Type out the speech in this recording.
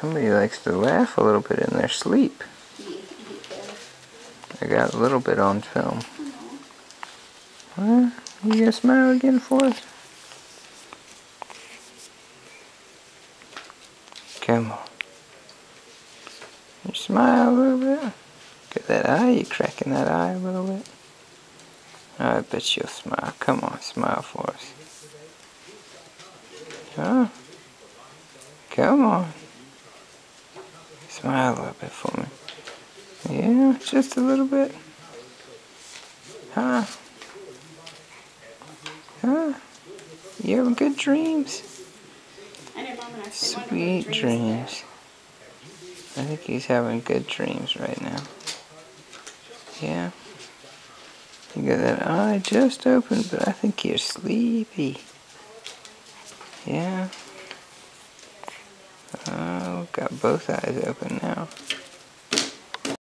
Somebody likes to laugh a little bit in their sleep. I got a little bit on film. Huh? You gonna smile again for us? Come on. You smile a little bit. Look at that eye. You cracking that eye a little bit. I bet you'll smile. Come on, smile for us. Huh? Come on. Smile a little bit for me. Yeah, just a little bit. Huh? Huh? You having good dreams? Sweet dreams. I think he's having good dreams right now. Yeah. You got that eye just open, but I think you're sleepy. Yeah. Oh, got both eyes open now.